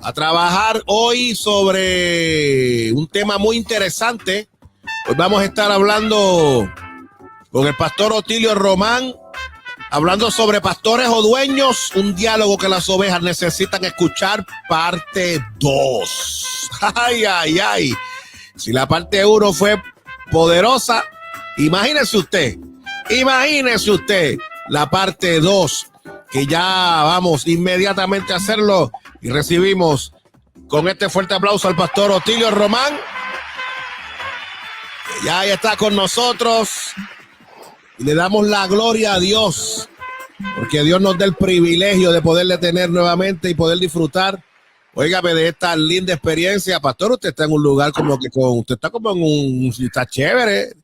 a trabajar hoy sobre un tema muy interesante. Hoy vamos a estar hablando con el pastor Otilio Román, hablando sobre pastores o dueños, un diálogo que las ovejas necesitan escuchar, parte 2. Ay, ay, ay. Si la parte 1 fue poderosa, imagínese usted la parte 2, que ya vamos inmediatamente a hacerlo y recibimos con este fuerte aplauso al pastor Otilio Román, que ya está con nosotros, y le damos la gloria a Dios, porque Dios nos da el privilegio de poderle tener nuevamente y poder disfrutar, óigame, de esta linda experiencia. Pastor, usted está en un lugar como que usted está como en está chévere.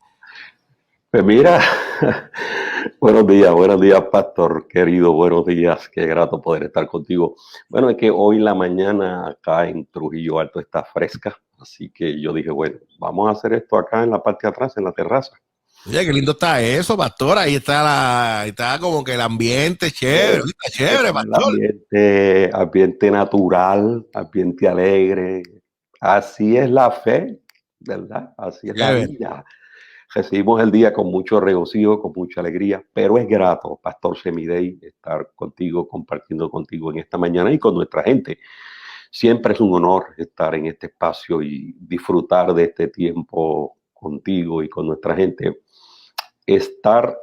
Pues mira, buenos días, pastor querido, buenos días, qué grato poder estar contigo. Bueno, es que hoy la mañana acá en Trujillo Alto está fresca, así que yo dije, bueno, vamos a hacer esto acá en la parte de atrás, en la terraza. Oye, qué lindo está eso, pastor. Ahí está como que el ambiente chévere, está chévere, pastor. Ambiente natural, ambiente alegre. Así es la fe, ¿verdad? Así es la vida. Recibimos el día con mucho regocijo, con mucha alegría, pero es grato, Pastor Semidey, estar contigo, compartiendo contigo en esta mañana y con nuestra gente. Siempre es un honor estar en este espacio y disfrutar de este tiempo contigo y con nuestra gente. Estar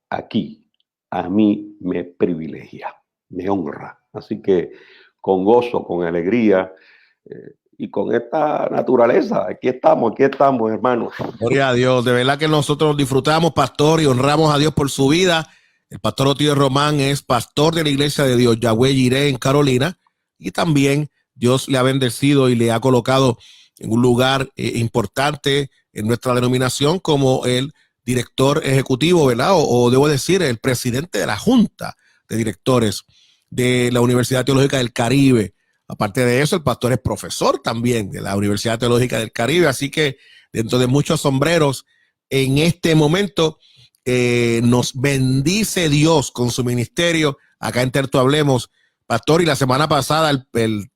aquí a mí me privilegia, me honra. Así que con gozo, con alegría y con esta naturaleza, aquí estamos, hermanos. Gloria a Dios, de verdad que nosotros disfrutamos, pastor, y honramos a Dios por su vida. El pastor Otilio Román es pastor de la Iglesia de Dios Yahweh Jireh en Carolina, y también Dios le ha bendecido y le ha colocado en un lugar importante en nuestra denominación como el director ejecutivo, ¿verdad? O debo decir, el presidente de la Junta de Directores de la Universidad Teológica del Caribe. Aparte de eso, el pastor es profesor también de la Universidad Teológica del Caribe, así que dentro de muchos sombreros, en este momento nos bendice Dios con su ministerio acá en Terto Hablemos, pastor. Y la semana pasada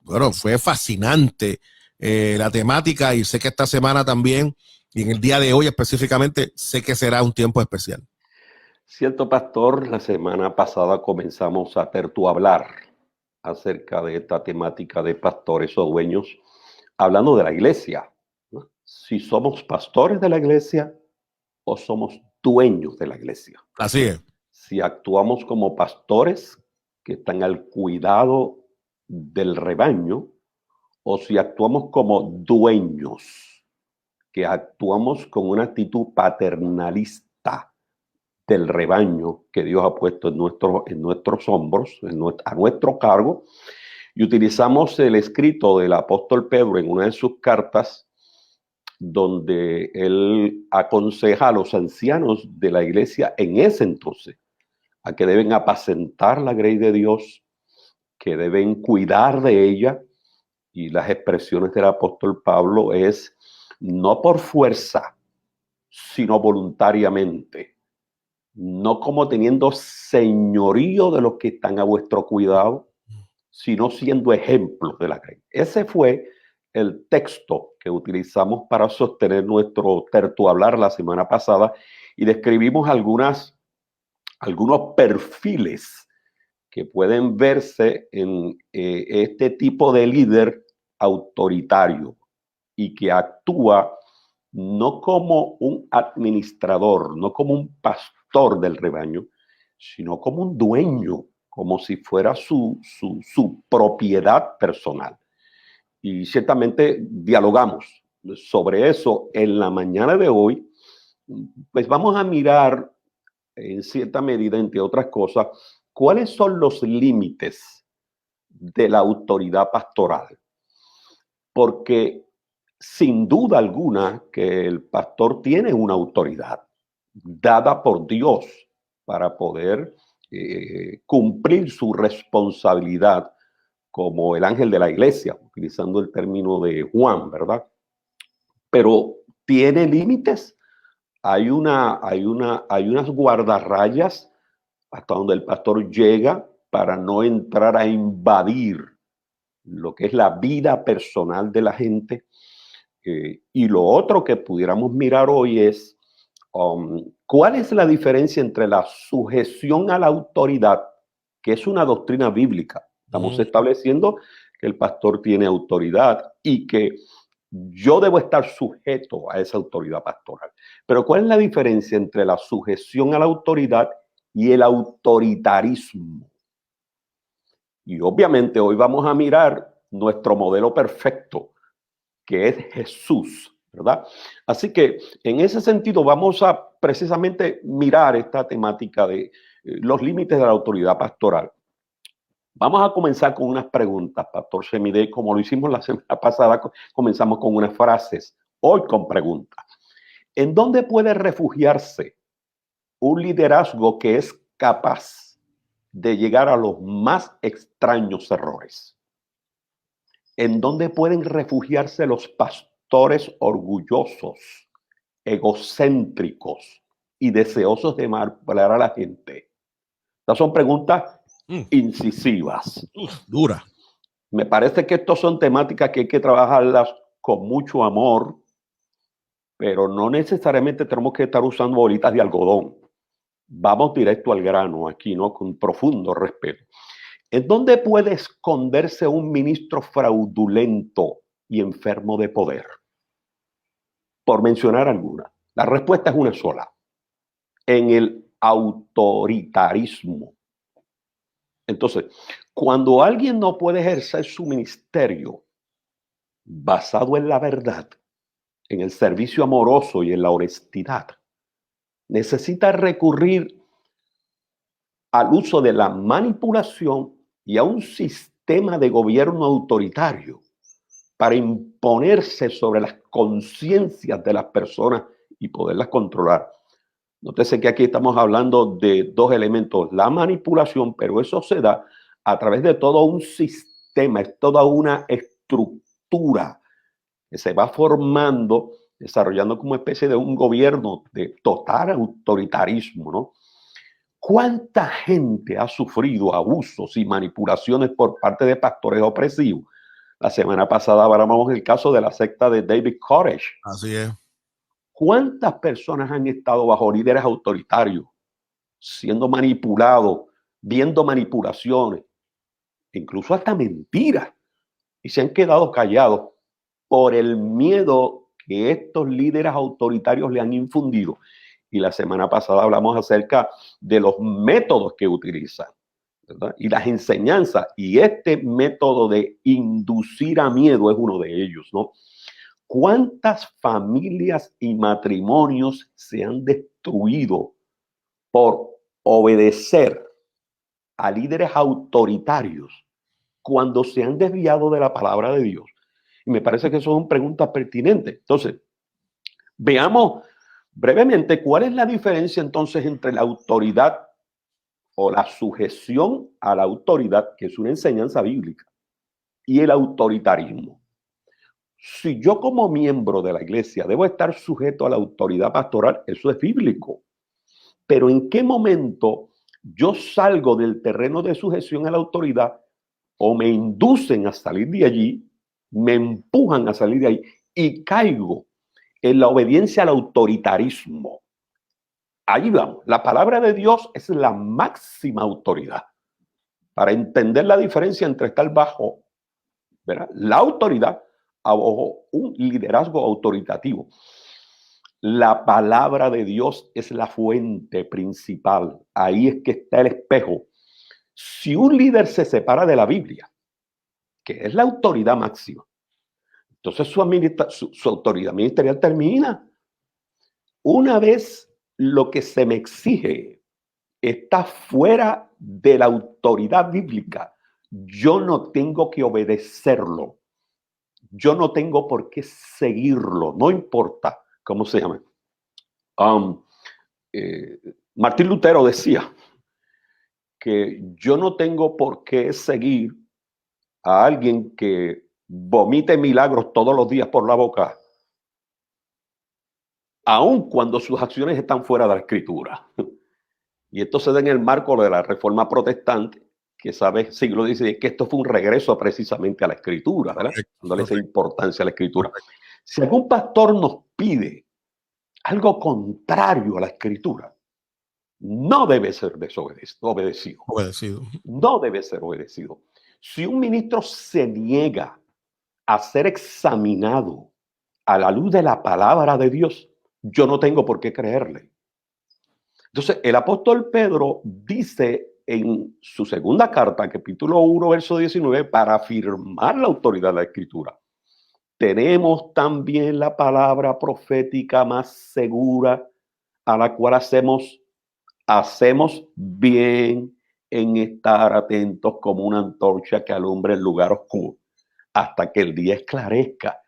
bueno, fue fascinante la temática, y sé que esta semana también, y en el día de hoy específicamente, sé que será un tiempo especial. Cierto, pastor, la semana pasada comenzamos a Terto Hablar acerca de esta temática de pastores o dueños, hablando de la iglesia, ¿no? Si somos pastores de la iglesia o somos dueños de la iglesia. Así es. Si actuamos como pastores que están al cuidado del rebaño, o si actuamos como dueños, que actuamos con una actitud paternalista del rebaño que Dios ha puesto en nuestros hombros, a nuestro cargo, y utilizamos el escrito del apóstol Pedro en una de sus cartas, donde él aconseja a los ancianos de la iglesia en ese entonces a que deben apacentar la grey de Dios, que deben cuidar de ella, y las expresiones del apóstol Pablo es no por fuerza, sino voluntariamente, no como teniendo señorío de los que están a vuestro cuidado, sino siendo ejemplos de la grey. Ese fue el texto que utilizamos para sostener nuestro terto hablar la semana pasada, y describimos algunos perfiles que pueden verse en este tipo de líder autoritario y que actúa no como un administrador, no como un pastor del rebaño, sino como un dueño, como si fuera su propiedad personal. Y ciertamente dialogamos sobre eso en la mañana de hoy. Pues vamos a mirar en cierta medida, entre otras cosas, cuáles son los límites de la autoridad pastoral. Porque sin duda alguna que el pastor tiene una autoridad dada por Dios para poder cumplir su responsabilidad como el ángel de la iglesia, utilizando el término de Juan, ¿verdad? Pero tiene límites. Hay unas guardarrayas hasta donde el pastor llega para no entrar a invadir lo que es la vida personal de la gente. Y lo otro que pudiéramos mirar hoy es cuál es la diferencia entre la sujeción a la autoridad, que es una doctrina bíblica. Estamos estableciendo que el pastor tiene autoridad y que yo debo estar sujeto a esa autoridad pastoral. Pero ¿cuál es la diferencia entre la sujeción a la autoridad y el autoritarismo? Y obviamente hoy vamos a mirar nuestro modelo perfecto, que es Jesús, ¿verdad? Así que en ese sentido vamos a precisamente mirar esta temática de los límites de la autoridad pastoral. Vamos a comenzar con unas preguntas, Pastor Semide, como lo hicimos la semana pasada, comenzamos con unas frases, hoy con preguntas. ¿En dónde puede refugiarse un liderazgo que es capaz de llegar a los más extraños errores? ¿En dónde pueden refugiarse los pastores orgullosos, egocéntricos y deseosos de manipular a la gente? Estas son preguntas incisivas. Dura. Me parece que estas son temáticas que hay que trabajarlas con mucho amor, pero no necesariamente tenemos que estar usando bolitas de algodón. Vamos directo al grano aquí, ¿no? Con profundo respeto. ¿En dónde puede esconderse un ministro fraudulento y enfermo de poder? Por mencionar alguna. La respuesta es una sola. En el autoritarismo. Entonces, cuando alguien no puede ejercer su ministerio basado en la verdad, en el servicio amoroso y en la honestidad, necesita recurrir al uso de la manipulación y a un sistema de gobierno autoritario para imponerse sobre las conciencias de las personas y poderlas controlar. Nótese que aquí estamos hablando de dos elementos, la manipulación, pero eso se da a través de todo un sistema, es toda una estructura que se va formando, desarrollando como especie de un gobierno de total autoritarismo, ¿no? ¿Cuánta gente ha sufrido abusos y manipulaciones por parte de pastores opresivos? La semana pasada hablamos el caso de la secta de David Koresh. Así es. ¿Cuántas personas han estado bajo líderes autoritarios, siendo manipulados, viendo manipulaciones, incluso hasta mentiras, y se han quedado callados por el miedo que estos líderes autoritarios le han infundido? Y la semana pasada hablamos acerca de los métodos que utilizan, ¿verdad? Y las enseñanzas, y este método de inducir a miedo es uno de ellos, ¿no? ¿Cuántas familias y matrimonios se han destruido por obedecer a líderes autoritarios cuando se han desviado de la palabra de Dios? Y me parece que son preguntas pertinentes. Entonces, veamos brevemente cuál es la diferencia entonces entre la autoridad o la sujeción a la autoridad, que es una enseñanza bíblica, y el autoritarismo. Si yo como miembro de la iglesia debo estar sujeto a la autoridad pastoral, eso es bíblico. Pero ¿en qué momento yo salgo del terreno de sujeción a la autoridad o me inducen a salir de allí, me empujan a salir de ahí y caigo en la obediencia al autoritarismo? Ahí vamos. La palabra de Dios es la máxima autoridad. Para entender la diferencia entre estar bajo, ¿verdad?, la autoridad o un liderazgo autoritativo. La palabra de Dios es la fuente principal. Ahí es que está el espejo. Si un líder se separa de la Biblia, que es la autoridad máxima, entonces su autoridad ministerial termina. Una vez lo que se me exige está fuera de la autoridad bíblica, yo no tengo que obedecerlo. Yo no tengo por qué seguirlo, no importa cómo se llame. Martín Lutero decía que yo no tengo por qué seguir a alguien que vomite milagros todos los días por la boca, aun cuando sus acciones están fuera de la Escritura. Y esto se da en el marco de la Reforma Protestante, que sabe, siglo dice que esto fue un regreso precisamente a la escritura, ¿verdad? Dándole esa importancia a la escritura. Si algún pastor nos pide algo contrario a la escritura, no debe ser obedecido. No debe ser obedecido. Si un ministro se niega a ser examinado a la luz de la palabra de Dios, yo no tengo por qué creerle. Entonces, el apóstol Pedro dice en su segunda carta, capítulo 1, verso 19, para afirmar la autoridad de la escritura. Tenemos también la palabra profética más segura, a la cual hacemos bien en estar atentos como una antorcha que alumbre el lugar oscuro, hasta que el día esclarezca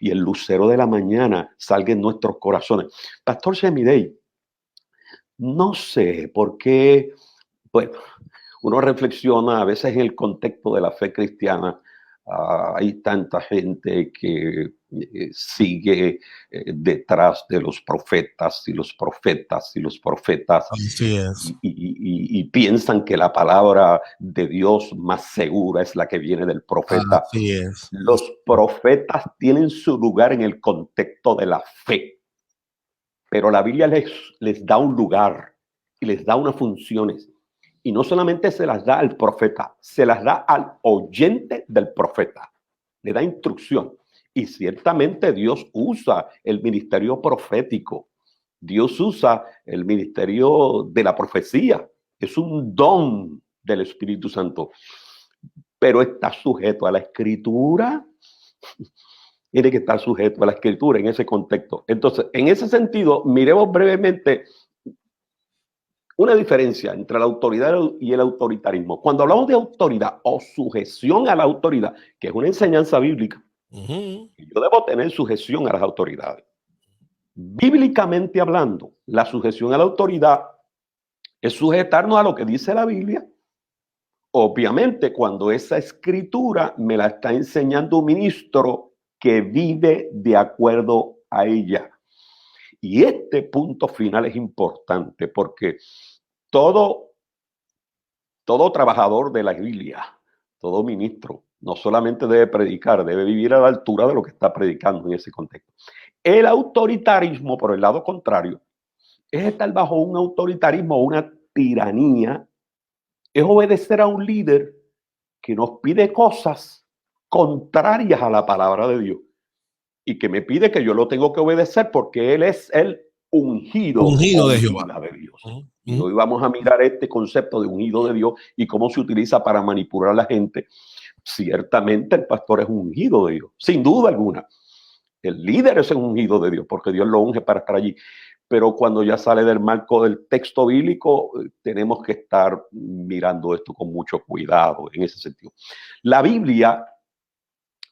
y el lucero de la mañana salga en nuestros corazones. Pastor Semidey, no sé por qué, bueno, uno reflexiona a veces en el contexto de la fe cristiana. Hay tanta gente que sigue detrás de los profetas y los profetas y los profetas. Así es. Y piensan que la palabra de Dios más segura es la que viene del profeta. Así es. Los profetas tienen su lugar en el contexto de la fe, pero la Biblia les da un lugar y les da unas funciones. Y no solamente se las da al profeta, se las da al oyente del profeta. Le da instrucción. Y ciertamente Dios usa el ministerio profético. Dios usa el ministerio de la profecía. Es un don del Espíritu Santo. Pero está sujeto a la escritura. Tiene que estar sujeto a la escritura en ese contexto. Entonces, en ese sentido, miremos brevemente una diferencia entre la autoridad y el autoritarismo. Cuando hablamos de autoridad o sujeción a la autoridad, que es una enseñanza bíblica, yo debo tener sujeción a las autoridades. Bíblicamente hablando, la sujeción a la autoridad es sujetarnos a lo que dice la Biblia. Obviamente, cuando esa escritura me la está enseñando un ministro que vive de acuerdo a ella. Y este punto final es importante porque todo trabajador de la Biblia, todo ministro, no solamente debe predicar, debe vivir a la altura de lo que está predicando en ese contexto. El autoritarismo, por el lado contrario, es estar bajo un autoritarismo o una tiranía, es obedecer a un líder que nos pide cosas contrarias a la palabra de Dios y que me pide que yo lo tengo que obedecer porque él es el ungido de Jehová. De Dios. Y hoy vamos a mirar este concepto de ungido de Dios y cómo se utiliza para manipular a la gente. Ciertamente el pastor es ungido de Dios, sin duda alguna. El líder es un ungido de Dios porque Dios lo unge para estar allí. Pero cuando ya sale del marco del texto bíblico, tenemos que estar mirando esto con mucho cuidado en ese sentido. La Biblia,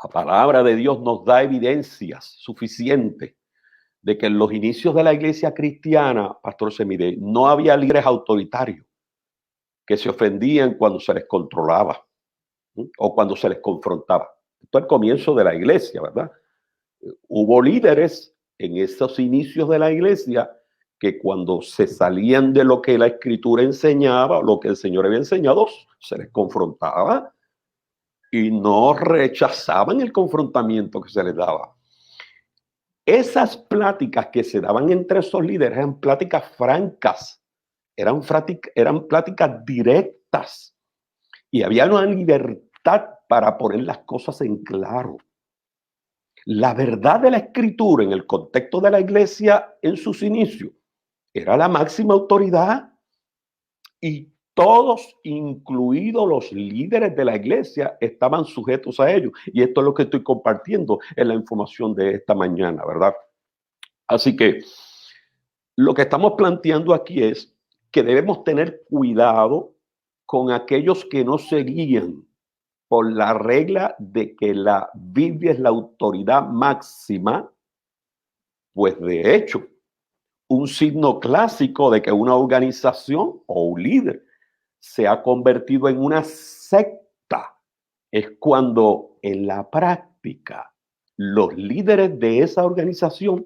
la palabra de Dios, nos da evidencias suficientes de que en los inicios de la iglesia cristiana, Pastor Semidey, no había líderes autoritarios que se ofendían cuando se les controlaba o cuando se les confrontaba. Esto es el comienzo de la iglesia, ¿verdad? Hubo líderes en esos inicios de la iglesia que cuando se salían de lo que la escritura enseñaba, lo que el Señor había enseñado, se les confrontaba y no rechazaban el confrontamiento que se les daba. Esas pláticas que se daban entre esos líderes eran pláticas francas, eran pláticas directas y había una libertad para poner las cosas en claro. La verdad de la escritura en el contexto de la iglesia en sus inicios era la máxima autoridad y todos, incluidos los líderes de la iglesia, estaban sujetos a ello. Y esto es lo que estoy compartiendo en la información de esta mañana, ¿verdad? Así que lo que estamos planteando aquí es que debemos tener cuidado con aquellos que no se guían por la regla de que la Biblia es la autoridad máxima, pues de hecho, un signo clásico de que una organización o un líder se ha convertido en una secta es cuando en la práctica los líderes de esa organización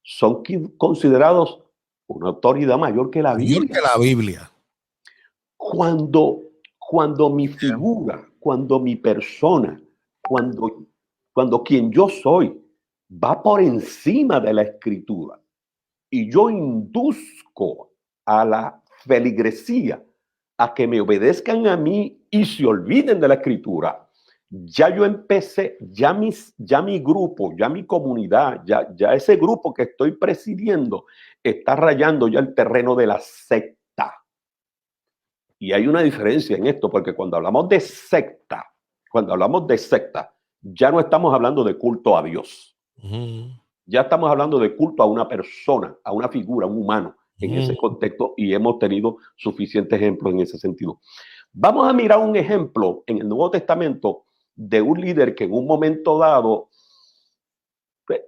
son considerados una autoridad mayor que la Biblia. Mayor que la Biblia. Cuando Cuando mi figura, cuando mi persona, cuando quien yo soy va por encima de la escritura y yo induzco a la feligresía a que me obedezcan a mí y se olviden de la escritura, ya yo empecé, ya mi grupo, ya mi comunidad, ya ese grupo que estoy presidiendo está rayando ya el terreno de la secta. Y hay una diferencia en esto, porque cuando hablamos de secta, ya no estamos hablando de culto a Dios. Ya estamos hablando de culto a una persona, a una figura, a un humano en ese contexto, y hemos tenido suficientes ejemplos en ese sentido. Vamos a mirar un ejemplo en el Nuevo Testamento de un líder que en un momento dado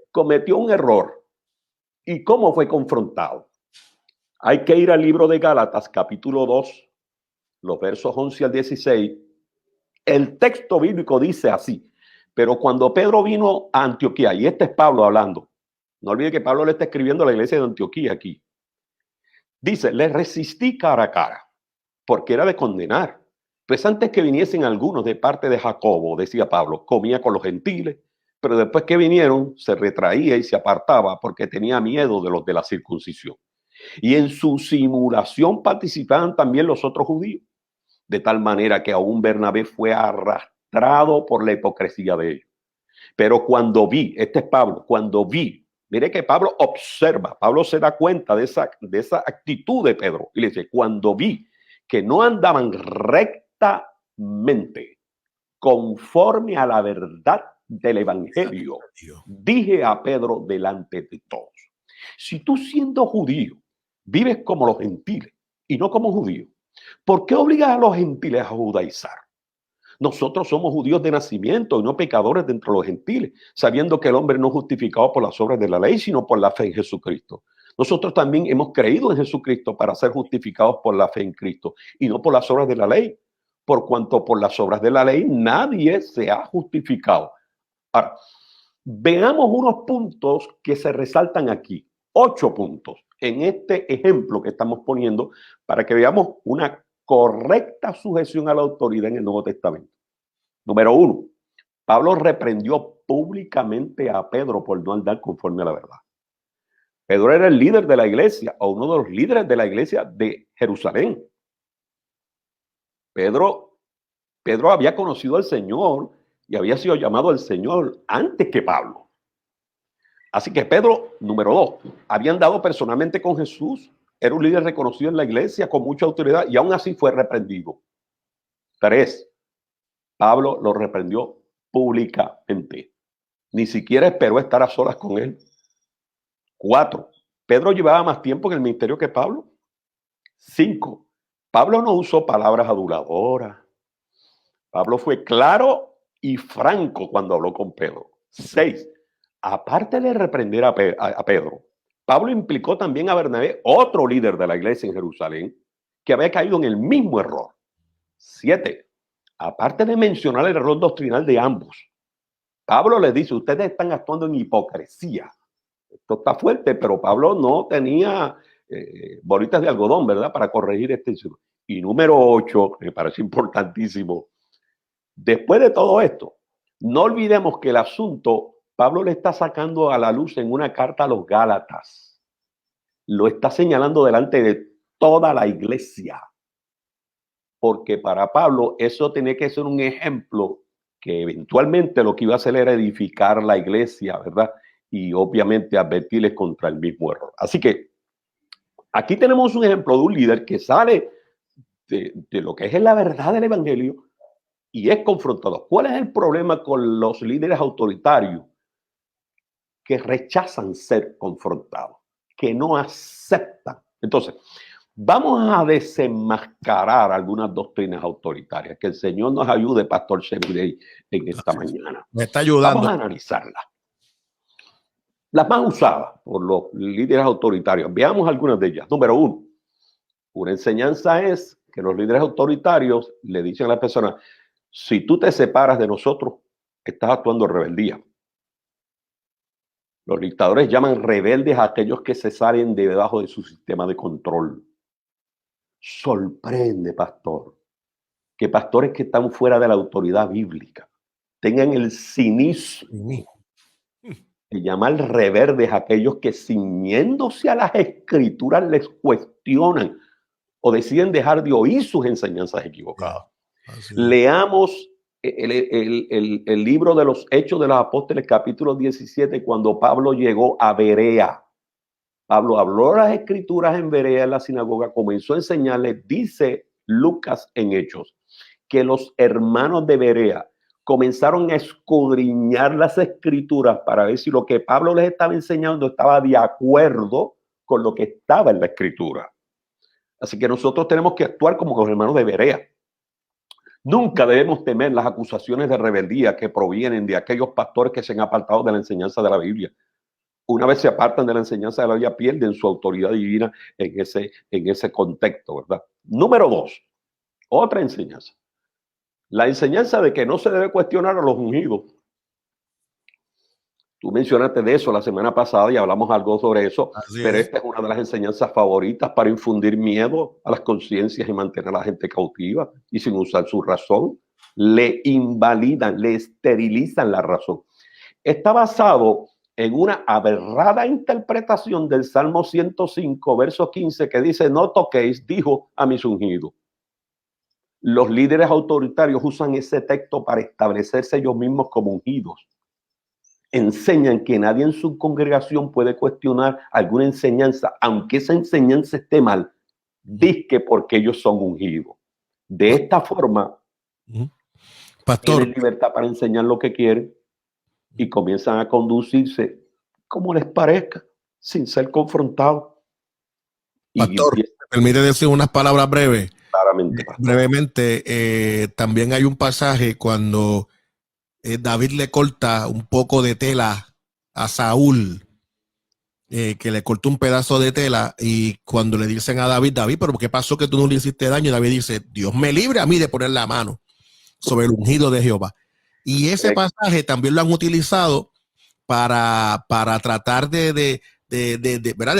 cometió un error y cómo fue confrontado. Hay que ir al libro de Gálatas, capítulo 2, los versos 11 al 16. El texto bíblico dice así: pero cuando Pedro vino a Antioquía, y este es Pablo hablando, no olvide que Pablo le está escribiendo a la iglesia de Antioquía aquí, dice: le resistí cara a cara, porque era de condenar. Pues antes que viniesen algunos de parte de Jacobo, decía Pablo, comía con los gentiles, pero después que vinieron se retraía y se apartaba porque tenía miedo de los de la circuncisión. Y en su simulación participaban también los otros judíos, de tal manera que aún Bernabé fue arrastrado por la hipocresía de ellos. Pero cuando vi, este es Pablo, cuando vi, mire que Pablo observa, Pablo se da cuenta de esa actitud de Pedro y le dice: cuando vi que no andaban rectamente conforme a la verdad del evangelio, dije a Pedro delante de todos: si tú, siendo judío, vives como los gentiles y no como judíos, ¿por qué obligas a los gentiles a judaizar? Nosotros somos judíos de nacimiento y no pecadores dentro de los gentiles, sabiendo que el hombre no es justificado por las obras de la ley, sino por la fe en Jesucristo. Nosotros también hemos creído en Jesucristo para ser justificados por la fe en Cristo y no por las obras de la ley, por cuanto por las obras de la ley nadie se ha justificado. Ahora, veamos unos puntos que se resaltan aquí, 8 puntos en este ejemplo que estamos poniendo para que veamos una correcta sujeción a la autoridad en el Nuevo Testamento. Número 1, Pablo reprendió públicamente a Pedro por no andar conforme a la verdad. Pedro era el líder de la iglesia, o uno de los líderes de la iglesia de Jerusalén. Pedro había conocido al Señor y había sido llamado al Señor antes que Pablo. Así que Pedro, número 2, había andado personalmente con Jesús, era un líder reconocido en la iglesia con mucha autoridad y aún así fue reprendido. 3, Pablo lo reprendió públicamente. Ni siquiera esperó estar a solas con él. 4, Pedro llevaba más tiempo en el ministerio que Pablo. 5, Pablo no usó palabras aduladoras. Pablo fue claro y franco cuando habló con Pedro. 6, aparte de reprender a Pedro, Pablo implicó también a Bernabé, otro líder de la iglesia en Jerusalén, que había caído en el mismo error. 7, aparte de mencionar el error doctrinal de ambos, Pablo les dice: ustedes están actuando en hipocresía. Esto está fuerte, pero Pablo no tenía bolitas de algodón, ¿verdad?, para corregir este incidente. Y número 8, me parece importantísimo, después de todo esto, no olvidemos que el asunto Pablo le está sacando a la luz en una carta a los Gálatas. Lo está señalando delante de toda la iglesia. Porque para Pablo eso tenía que ser un ejemplo que eventualmente lo que iba a hacer era edificar la iglesia, ¿verdad? Y obviamente advertirles contra el mismo error. Así que aquí tenemos un ejemplo de un líder que sale de lo que es la verdad del evangelio y es confrontado. ¿Cuál es el problema con los líderes autoritarios? Que rechazan ser confrontados, que no aceptan. Entonces, vamos a desenmascarar algunas doctrinas autoritarias. Que el Señor nos ayude, Pastor Shemidei, en esta mañana. Me está ayudando. Vamos a analizarlas. Las más usadas por los líderes autoritarios. Veamos algunas de ellas. Número 1, una enseñanza es que los líderes autoritarios le dicen a las personas: si tú te separas de nosotros, estás actuando en rebeldía. Los dictadores llaman rebeldes a aquellos que se salen de debajo de su sistema de control. Sorprende, pastor, que pastores que están fuera de la autoridad bíblica tengan el cinismo de llamar reverdes a aquellos que, ciñéndose a las escrituras, les cuestionan o deciden dejar de oír sus enseñanzas equivocadas. Leamos el libro de los Hechos de los Apóstoles, capítulo 17, cuando Pablo llegó a Berea. Pablo habló las escrituras en Berea, en la sinagoga, comenzó a enseñarles, dice Lucas en Hechos, que los hermanos de Berea comenzaron a escudriñar las escrituras para ver si lo que Pablo les estaba enseñando estaba de acuerdo con lo que estaba en la escritura. Así que nosotros tenemos que actuar como los hermanos de Berea. Nunca debemos temer las acusaciones de rebeldía que provienen de aquellos pastores que se han apartado de la enseñanza de la Biblia. Una vez se apartan de la enseñanza de la Biblia, pierden su autoridad divina en ese contexto, ¿verdad? Número 2, otra enseñanza. La enseñanza de que no se debe cuestionar a los ungidos. Tú mencionaste de eso la semana pasada y hablamos algo sobre eso, pero esta es una de las enseñanzas favoritas para infundir miedo a las conciencias y mantener a la gente cautiva y sin usar su razón. Le invalidan, le esterilizan la razón. Está basado en una aberrada interpretación del Salmo 105, verso 15, que dice: no toquéis, dijo a mis ungidos. Los líderes autoritarios usan ese texto para establecerse ellos mismos como ungidos. Enseñan que nadie en su congregación puede cuestionar alguna enseñanza, aunque esa enseñanza esté mal, dizque porque ellos son ungidos. De esta forma, Pastor, tienen libertad para enseñar lo que quieren y comienzan a conducirse como les parezca, sin ser confrontados. Pastor, ¿me permite decir unas palabras breves? Claramente, pastor. Brevemente, también hay un pasaje cuando David le corta un poco de tela a Saúl, que le cortó un pedazo de tela, y cuando le dicen a David, ¿pero qué pasó que tú no le hiciste daño? David dice: Dios me libre a mí de poner la mano sobre el ungido de Jehová. Y ese pasaje también lo han utilizado para tratar de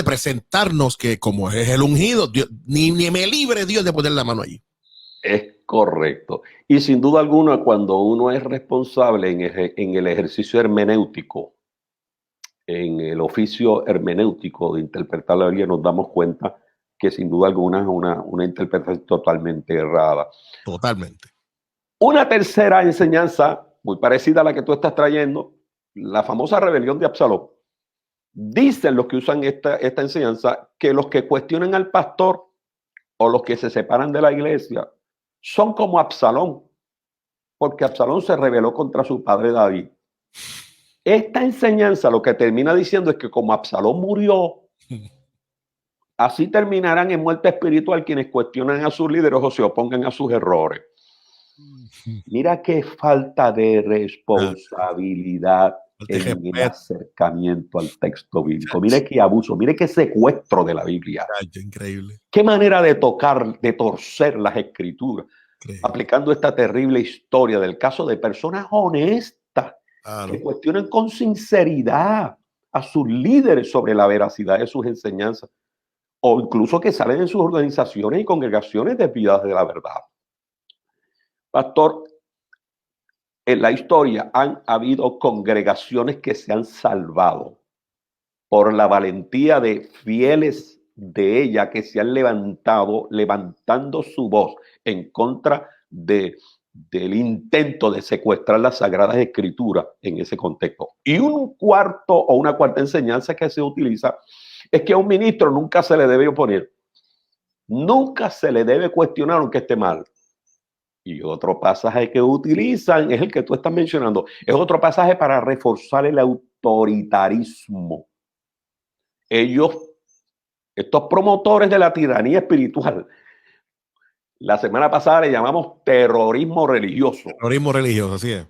presentarnos que como es el ungido, Dios, ni me libre Dios de poner la mano allí. Es correcto. Y sin duda alguna, cuando uno es responsable en el ejercicio hermenéutico, en el oficio hermenéutico de interpretar la Biblia, nos damos cuenta que sin duda alguna es una interpretación totalmente errada. Totalmente. Una tercera enseñanza, muy parecida a la que tú estás trayendo, la famosa rebelión de Absalón. Dicen los que usan esta enseñanza que los que cuestionan al pastor o los que se separan de la iglesia son como Absalón, porque Absalón se rebeló contra su padre David. Esta enseñanza lo que termina diciendo es que como Absalón murió, así terminarán en muerte espiritual quienes cuestionan a sus líderes o se opongan a sus errores. Mira qué falta de responsabilidad en el acercamiento al texto bíblico. Mire qué abuso, mire qué secuestro de la Biblia. Increíble. Qué manera de tocar, de torcer las escrituras, aplicando esta terrible historia del caso de personas honestas que cuestionan con sinceridad a sus líderes sobre la veracidad de sus enseñanzas, o incluso que salen en sus organizaciones y congregaciones desviadas de la verdad. Pastor, en la historia han habido congregaciones que se han salvado por la valentía de fieles de ella que se han levantando su voz en contra del intento de secuestrar las Sagradas Escrituras en ese contexto. Y un cuarto o una cuarta enseñanza que se utiliza es que a un ministro nunca se le debe oponer. Nunca se le debe cuestionar aunque esté mal. Y otro pasaje que utilizan es el que tú estás mencionando. Es otro pasaje para reforzar el autoritarismo. Estos promotores de la tiranía espiritual, la semana pasada le llamamos terrorismo religioso. Terrorismo religioso, así es.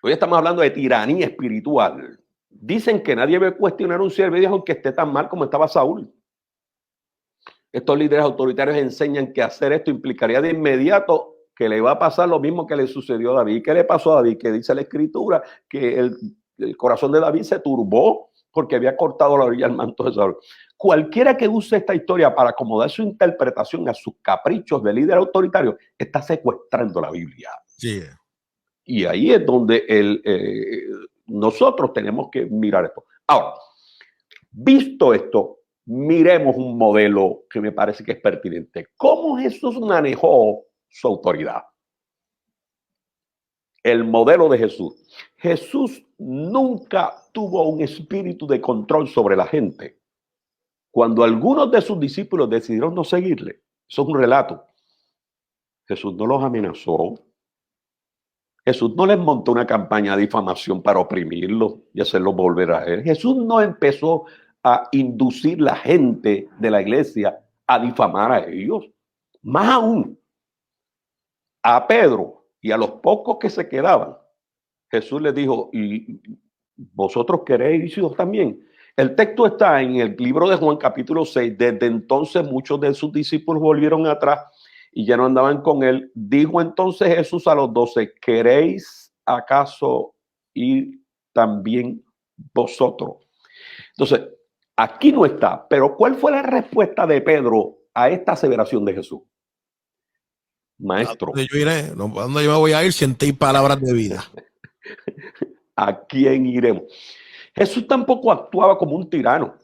Hoy estamos hablando de tiranía espiritual. Dicen que nadie debe cuestionar un siervo de Dios aunque esté tan mal como estaba Saúl. Estos líderes autoritarios enseñan que hacer esto implicaría de inmediato que le va a pasar lo mismo que le sucedió a David. ¿Qué le pasó a David? Que dice la Escritura que el corazón de David se turbó porque había cortado la orilla del manto de Saúl. Cualquiera que use esta historia para acomodar su interpretación a sus caprichos de líder autoritario está secuestrando la Biblia. Sí. Y ahí es donde nosotros tenemos que mirar esto. Ahora, visto esto, miremos un modelo que me parece que es pertinente. ¿Cómo Jesús manejó su autoridad? El modelo de Jesús. Jesús nunca tuvo un espíritu de control sobre la gente. Cuando algunos de sus discípulos decidieron no seguirle, eso es un relato, Jesús no los amenazó. Jesús no les montó una campaña de difamación para oprimirlos y hacerlos volver a él. Jesús no empezó a inducir la gente de la iglesia a difamar a ellos. Más aún, a Pedro y a los pocos que se quedaban, Jesús les dijo, ¿y vosotros queréis hijos también? El texto está en el libro de Juan capítulo 6. Desde entonces muchos de sus discípulos volvieron atrás y ya no andaban con él. Dijo entonces Jesús a los 12, ¿queréis acaso ir también vosotros? Entonces, aquí no está, pero ¿cuál fue la respuesta de Pedro a esta aseveración de Jesús? Maestro, ¿A dónde yo iré? ¿A dónde yo me voy a ir? 100 palabras de vida. ¿a quién iremos? Jesús tampoco actuaba como un tirano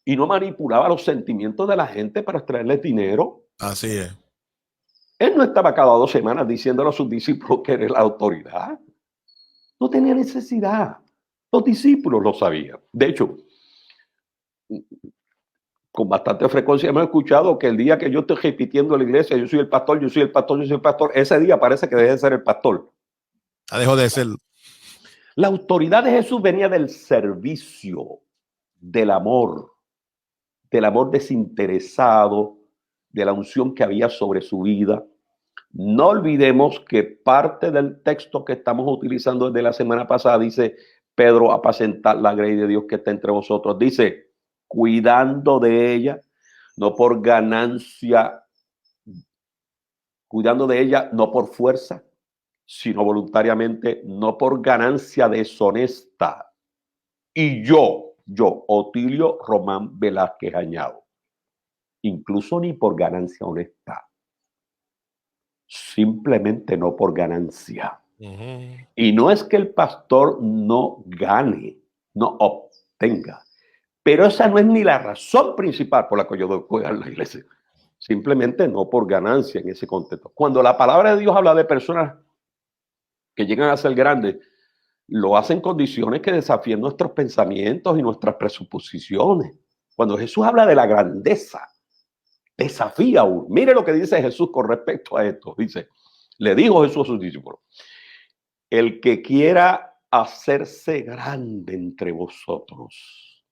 y no manipulaba los sentimientos de la gente para extraerles dinero. Así es. Él no estaba cada 2 semanas diciéndole a sus discípulos que era la autoridad. No tenía necesidad. Los discípulos lo sabían. De hecho, con bastante frecuencia hemos escuchado que el día que yo estoy repitiendo en la iglesia, yo soy el pastor, yo soy el pastor, yo soy el pastor, ese día parece que deje de ser el pastor. Dejó de ser. La autoridad de Jesús venía del servicio, del amor desinteresado, de la unción que había sobre su vida. No olvidemos que parte del texto que estamos utilizando desde la semana pasada dice, Pedro, apacentad la grey de Dios que está entre vosotros. Dice, cuidando de ella, no por ganancia, cuidando de ella, no por fuerza, sino voluntariamente, no por ganancia deshonesta. Y yo, Otilio Román Velázquez añado, incluso ni por ganancia honesta, simplemente no por ganancia. Y no es que el pastor no gane, no obtenga, pero esa no es ni la razón principal por la que yo doy cuidar la iglesia. Simplemente no por ganancia en ese contexto. Cuando la palabra de Dios habla de personas que llegan a ser grandes, lo hacen en condiciones que desafíen nuestros pensamientos y nuestras presuposiciones. Cuando Jesús habla de la grandeza, desafía aún. Mire lo que dice Jesús con respecto a esto. Dice, le dijo Jesús a sus discípulos, el que quiera hacerse grande entre vosotros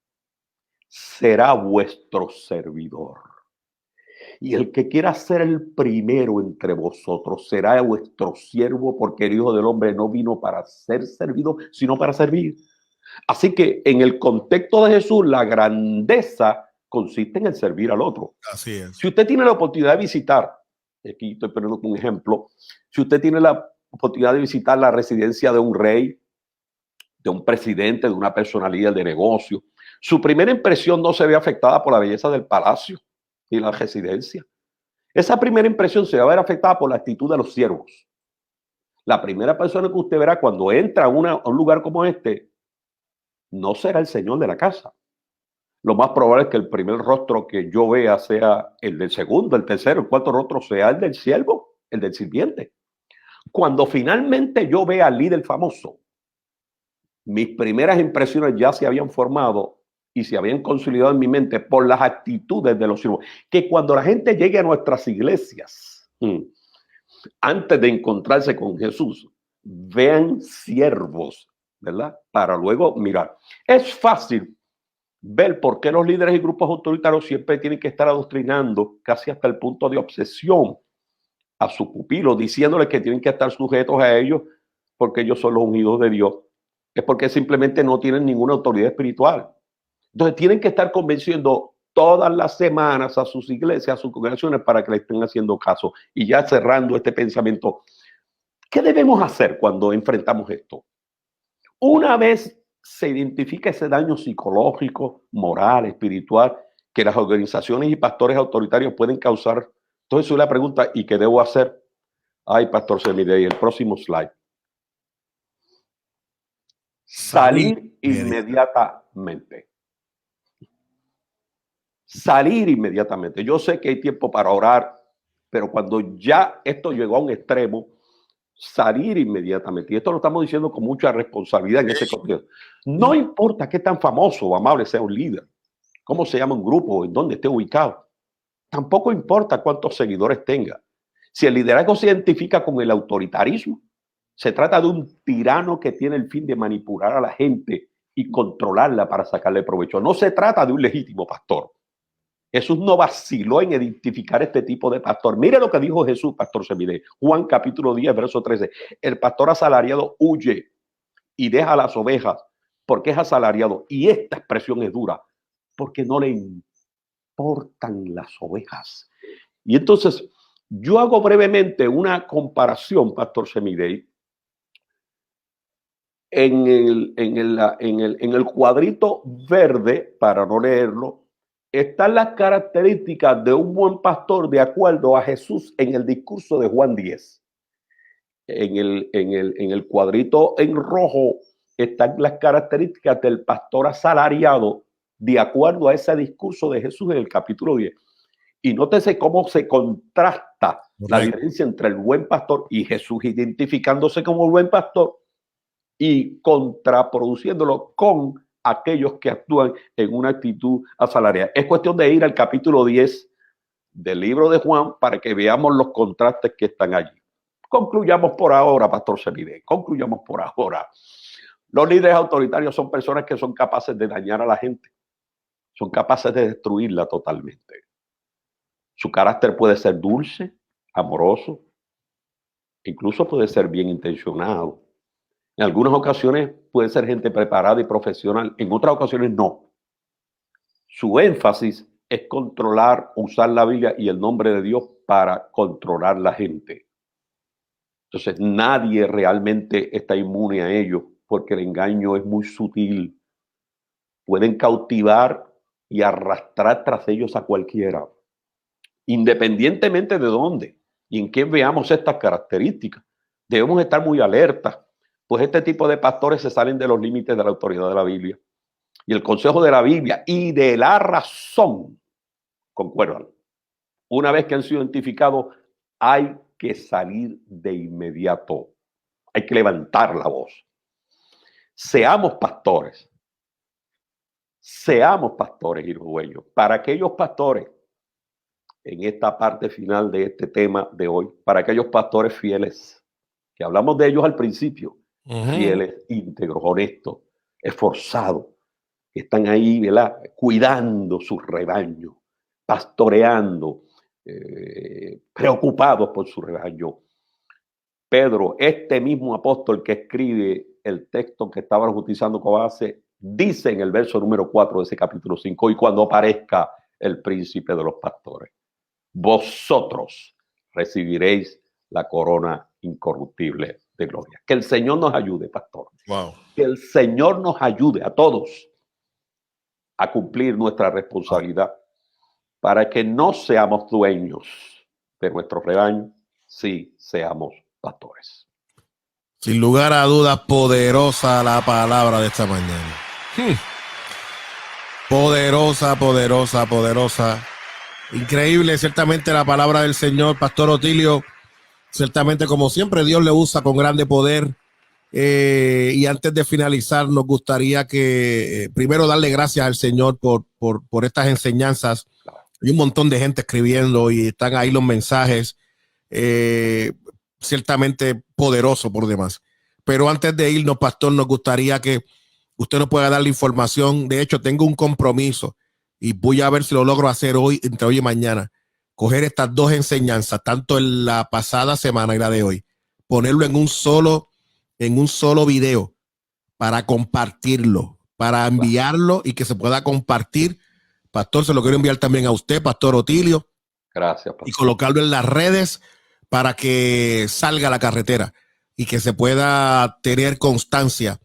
será vuestro servidor. Y el que quiera ser el primero entre vosotros será vuestro siervo, porque el Hijo del Hombre no vino para ser servido, sino para servir. Así que en el contexto de Jesús, la grandeza consiste en el servir al otro. Así es. Si usted tiene la oportunidad de visitar, aquí estoy poniendo un ejemplo, si usted tiene la oportunidad de visitar la residencia de un rey, de un presidente, de una personalidad de negocio, su primera impresión no se ve afectada por la belleza del palacio y la residencia. Esa primera impresión se va a ver afectada por la actitud de los siervos. La primera persona que usted verá cuando entra a un lugar como este no será el señor de la casa. Lo más probable es que el primer rostro que yo vea sea el del segundo, el tercero, el cuarto rostro sea el del siervo, el del sirviente. Cuando finalmente yo vea al líder famoso, mis primeras impresiones ya se habían formado y se habían consolidado en mi mente por las actitudes de los siervos. Que cuando la gente llegue a nuestras iglesias, antes de encontrarse con Jesús, vean siervos, ¿verdad? Para luego mirar. Es fácil ver por qué los líderes y grupos autoritarios siempre tienen que estar adoctrinando casi hasta el punto de obsesión a sus pupilos, diciéndoles que tienen que estar sujetos a ellos porque ellos son los ungidos de Dios. Es porque simplemente no tienen ninguna autoridad espiritual. Entonces tienen que estar convenciendo todas las semanas a sus iglesias, a sus congregaciones para que le estén haciendo caso. Y ya cerrando este pensamiento, ¿qué debemos hacer cuando enfrentamos esto? Una vez se identifica ese daño psicológico, moral, espiritual, que las organizaciones y pastores autoritarios pueden causar. Entonces, la pregunta, ¿y qué debo hacer? Ay, Pastor Semidey, el próximo slide. Salir inmediatamente. Salir inmediatamente. Yo sé que hay tiempo para orar, pero cuando ya esto llegó a un extremo, salir inmediatamente. Y esto lo estamos diciendo con mucha responsabilidad en ese contexto. No importa qué tan famoso o amable sea un líder, cómo se llama un grupo, en dónde esté ubicado. Tampoco importa cuántos seguidores tenga. Si el liderazgo se identifica con el autoritarismo, se trata de un tirano que tiene el fin de manipular a la gente y controlarla para sacarle provecho. No se trata de un legítimo pastor. Jesús no vaciló en identificar este tipo de pastor. Mire lo que dijo Jesús, Pastor Semidey. Juan capítulo 10, verso 13. El pastor asalariado huye y deja las ovejas porque es asalariado. Y esta expresión es dura, porque no le importan las ovejas. Y entonces, yo hago brevemente una comparación, Pastor Semidey, en el cuadrito verde, para no leerlo, están las características de un buen pastor de acuerdo a Jesús en el discurso de Juan 10. En el cuadrito en rojo están las características del pastor asalariado de acuerdo a ese discurso de Jesús en el capítulo 10. Y nótese cómo se contrasta la diferencia entre el buen pastor y Jesús identificándose como el buen pastor y contraproduciéndolo con aquellos que actúan en una actitud asalariada. Es cuestión de ir al capítulo 10 del libro de Juan para que veamos los contrastes que están allí. Concluyamos por ahora, Pastor Semidey, concluyamos por ahora. Los líderes autoritarios son personas que son capaces de dañar a la gente, son capaces de destruirla totalmente. Su carácter puede ser dulce, amoroso, incluso puede ser bien intencionado. En algunas ocasiones puede ser gente preparada y profesional, en otras ocasiones no. Su énfasis es controlar, usar la Biblia y el nombre de Dios para controlar la gente. Entonces nadie realmente está inmune a ello, porque el engaño es muy sutil. Pueden cautivar y arrastrar tras ellos a cualquiera, independientemente de dónde y en quién veamos estas características. Debemos estar muy alertas, pues este tipo de pastores se salen de los límites de la autoridad de la Biblia. Y el consejo de la Biblia y de la razón concuerdan. Una vez que han sido identificados, hay que salir de inmediato. Hay que levantar la voz. Seamos pastores. Seamos pastores y dueños. Para aquellos pastores, en esta parte final de este tema de hoy, para aquellos pastores fieles, que hablamos de ellos al principio, fieles, íntegros, honestos, esforzados, que están ahí, ¿verdad?, cuidando su rebaño, pastoreando, preocupados por su rebaño. Pedro, este mismo apóstol que escribe el texto que estaban utilizando como base, dice en el verso número 4 de ese capítulo 5, y cuando aparezca el príncipe de los pastores, vosotros recibiréis la corona incorruptible de gloria. Que el Señor nos ayude, pastor. Wow. Que el Señor nos ayude a todos a cumplir nuestra responsabilidad para que no seamos dueños de nuestro rebaño, sí seamos pastores. Sin lugar a dudas, poderosa la palabra de esta mañana. Poderosa, poderosa, poderosa. Increíble, ciertamente, la palabra del Señor, Pastor Otilio. Ciertamente, como siempre, Dios le usa con grande poder. Y antes de finalizar, nos gustaría que primero darle gracias al Señor por estas enseñanzas. Hay un montón de gente escribiendo y están ahí los mensajes. Ciertamente poderoso por demás. Pero antes de irnos, pastor, nos gustaría que usted nos pueda dar la información. De hecho, tengo un compromiso y voy a ver si lo logro hacer hoy, entre hoy y mañana. Coger estas dos enseñanzas, tanto en la pasada semana y la de hoy, ponerlo en un solo video para compartirlo, para enviarlo y que se pueda compartir. Pastor, se lo quiero enviar también a usted, Pastor Otilio. Gracias, pastor. Y colocarlo en las redes para que salga a la carretera y que se pueda tener constancia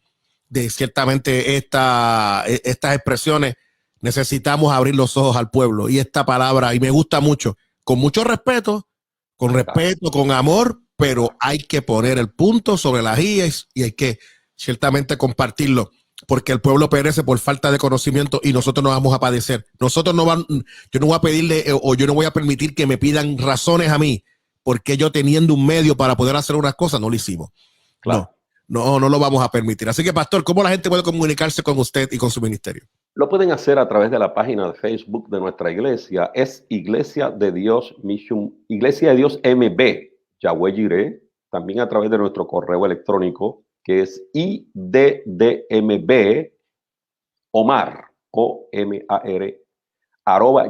de ciertamente estas expresiones, necesitamos abrir los ojos al pueblo. Y esta palabra, y me gusta mucho, con mucho respeto, con amor, pero hay que poner el punto sobre las IES y hay que ciertamente compartirlo, porque el pueblo perece por falta de conocimiento y nosotros no vamos a padecer. Yo no voy a pedirle o yo no voy a permitir que me pidan razones a mí, porque yo teniendo un medio para poder hacer unas cosas no lo hicimos. Claro. No lo vamos a permitir. Así que, pastor, ¿cómo la gente puede comunicarse con usted y con su ministerio? Lo pueden hacer a través de la página de Facebook de nuestra iglesia. Es Iglesia de Dios Mission, Iglesia de Dios MB, Yahweh Jireh. También a través de nuestro correo electrónico, que es IDDMB Omar, OMAR,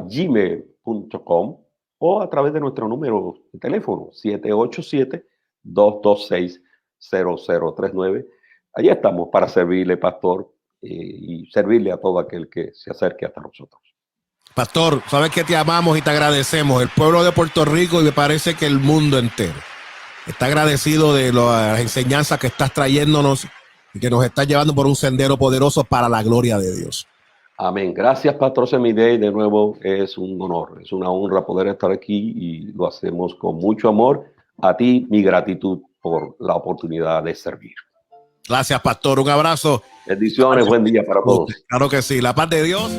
@gmail.com, o a través de nuestro número de teléfono, 787-226-0039. Allí estamos para servirle, pastor, y servirle a todo aquel que se acerque hasta nosotros. Pastor, sabes que te amamos y te agradecemos. El pueblo de Puerto Rico, y me parece que el mundo entero está agradecido de las enseñanzas que estás trayéndonos y que nos estás llevando por un sendero poderoso para la gloria de Dios. Amén. Gracias, Pastor Semidey. De nuevo, es un honor, es una honra poder estar aquí y lo hacemos con mucho amor. A ti, mi gratitud por la oportunidad de servir. Gracias, pastor. Un abrazo. Bendiciones. Buen día para todos. Claro que sí. La paz de Dios.